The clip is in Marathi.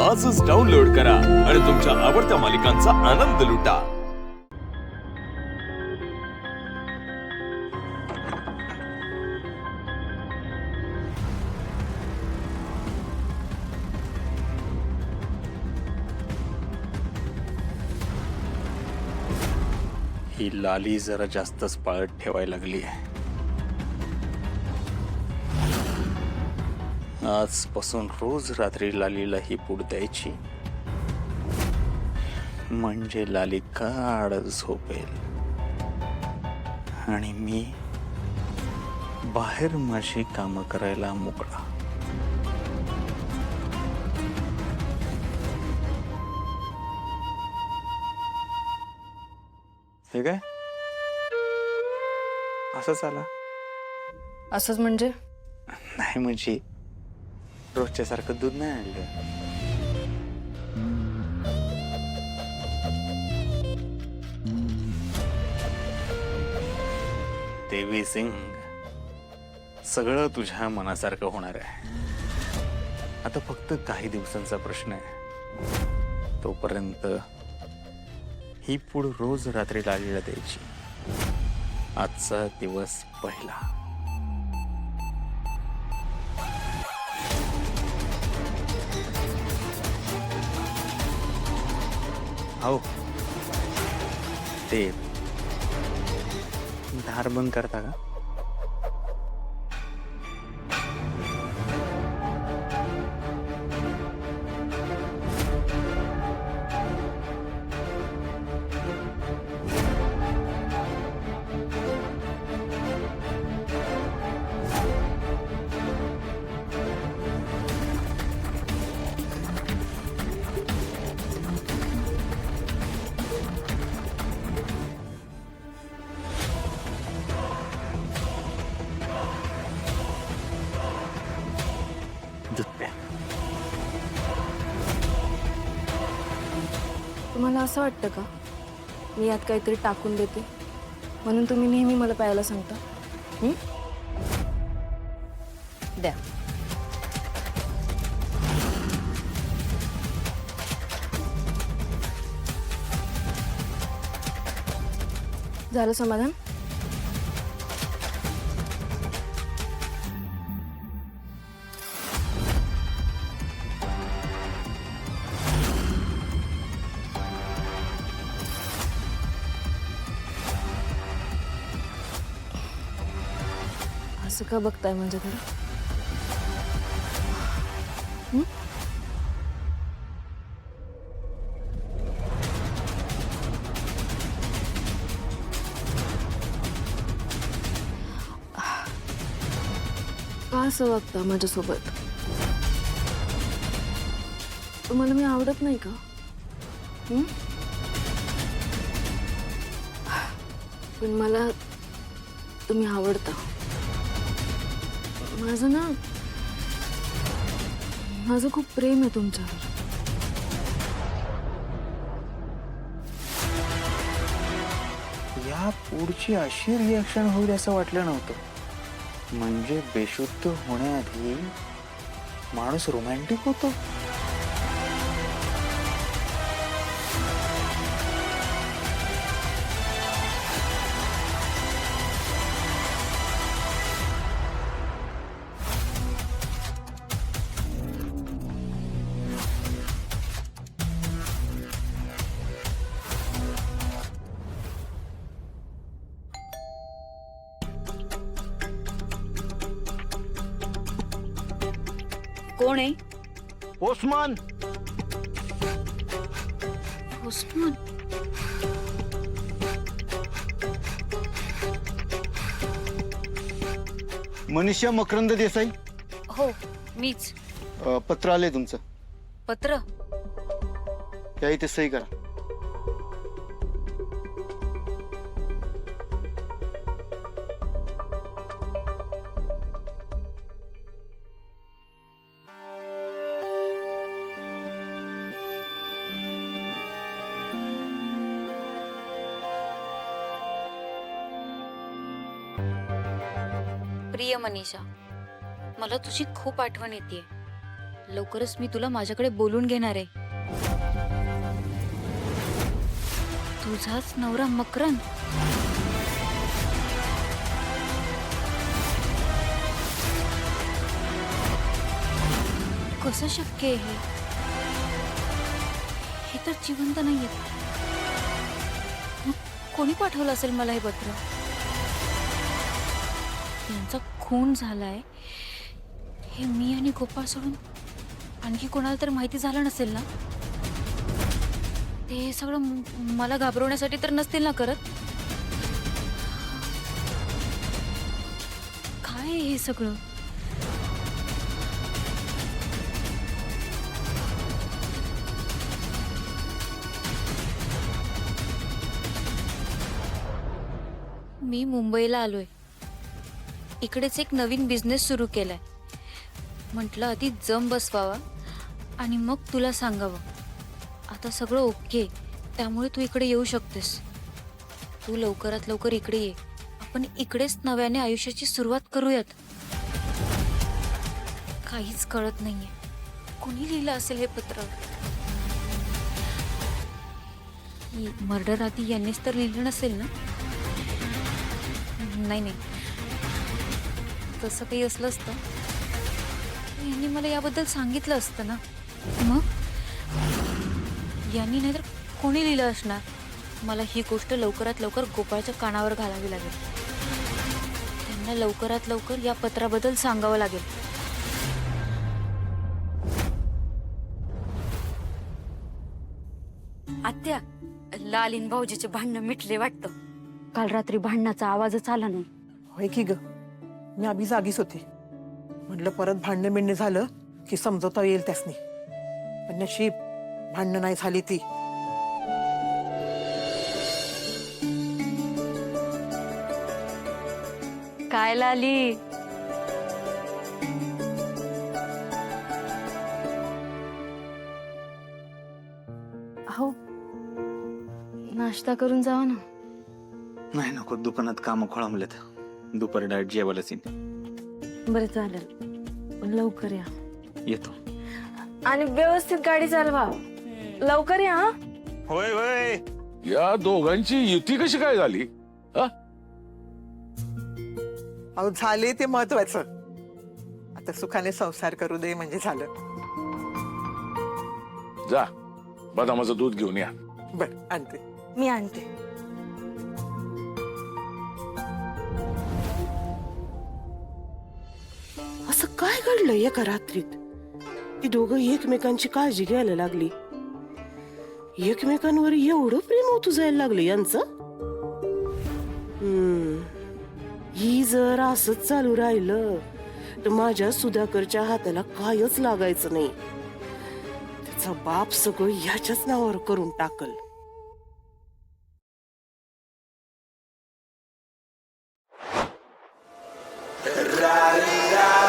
आजच डाउनलोड करा आणि तुमच्या आवडत्या मालिकांचा आनंद लुटा। ही लाली जरा जास्तच पाळत ठेवायला लागली आहे। आजपासून रोज रात्री लालीला ही पूड द्यायची, म्हणजे लाली गाढ झोपेल आणि मी बाहेर माझी कामं करायला मोकळा। हे काय असंच आला? असंच म्हणजे? नाही म्हणजे रोजच्या सारखं दूध नाही आणलं। देवी सिंग, सगळं तुझ्या मनासारखं होणार आहे। आता फक्त काही दिवसांचा प्रश्न आहे। तोपर्यंत ही पूड रोज रात्री लालीला द्यायची। आजचा दिवस पहिला। हो, ते दार बंद करता का? तुम्हाला असं वाटतं का मी यात काहीतरी टाकून देते म्हणून तुम्ही नेहमी मला प्यायला सांगता? द्या। झालं समाधान? असं का बघताय माझ्याकडे? का असं वागता माझ्यासोबत? तुम्हाला मी आवडत नाही का? पण मला तुम्ही आवडता। माझं खूप प्रेम आहे तुमच्यावर। या पुढची अशी रिॲक्शन होईल असं वाटलं नव्हतं। म्हणजे बेशुद्ध होण्याआधी माणूस रोमॅन्टिक होतो। कोण आहे? ओस्मान, उस्मान? मनीषा मकरंद देसाई, हो मीच। पत्र आले तुमचं। पत्र? त्या इथे सही करा। प्रिय मनीषा, मला तुझी खूप आठवण येते। लवकरच मी तुला माझ्याकडे बोलून घेणार आहे. तुझाच नवरा मकरंद. कसं शक्य आहे हे? हे तर जिवंत नाहीये. मग कोणी पाठवलं असेल मला हे पत्र? यांचा खून झालाय हे मी आणि गोपाळ सोडून आणखी कोणाला तर माहिती झालं नसेल ना? ते हे सगळं मला घाबरवण्यासाठी तर नसतील ना करत? काय आहे हे सगळं? मी मुंबईला आलोय. इकडेच एक नवीन बिझनेस सुरू केलाय. म्हटलं आधी जम बसवावा आणि मग तुला सांगावं. आता सगळं ओके, त्यामुळे तू इकडे येऊ शकतेस. तू लवकरात लवकर इकडे ये. आपण इकडेच नव्याने आयुष्याची सुरुवात करूयात. काहीच कळत नाहीये कोणी लिहिलं असेल हे पत्र. मर्डर आधी यांनीच तर लिहिलं नसेल ना? नाही नाही, तसं काही असलं असतं यांनी मला याबद्दल सांगितलं असतं ना. मग यांनी नाहीतर कोणी लिहिलं असणार. मला ही गोष्ट लवकरात लवकर गोपाळच्या कानावर घालावी लागेल. त्यांना लवकरात लवकर या पत्राबद्दल सांगावं लागेल. आत्या, लालीन भाऊजीचे भांडणं मिटले वाटतं. काल रात्री भांडणाचा आवाजच आला नाही. होय की ग, मी आधी जागीच होते. म्हटलं परत भांडण बिंडणं झालं की समजवता येईल त्यासनी. पण नशीब भांडणं नाही झाली ती. काय लाली? हो, नाश्ता करून जावा ना. नाही नको, दुकानात कामं खोळंबलेत. दुपारी डायरेक्ट जेवायलाच येईन. बरं चालेल, पण लवकर या. येतो. आणि व्यवस्थित गाडी चालवा. लवकर या हा. होय होय. या दोघांची युती कशी काय झाली? अहो झाले ते महत्वाचं. आता सुखाने संसार करू दे म्हणजे झालं. जा बदामाचं दूध घेऊन या. बर आणते. मी आणते. असं काय घडलं एका रात्रीत? ती दोघं एकमेकांची काळजी घ्यायला लागली. एकमेकांवर एवढं प्रेम होतू जायला लागलं यांचं. ही जर असंच चालू राहिलं तर माझ्या सुधाकरच्या हाताला कायच लागायचं नाही. त्याचा बाप सगळं ह्याच्याच नावावर करून टाकल. रा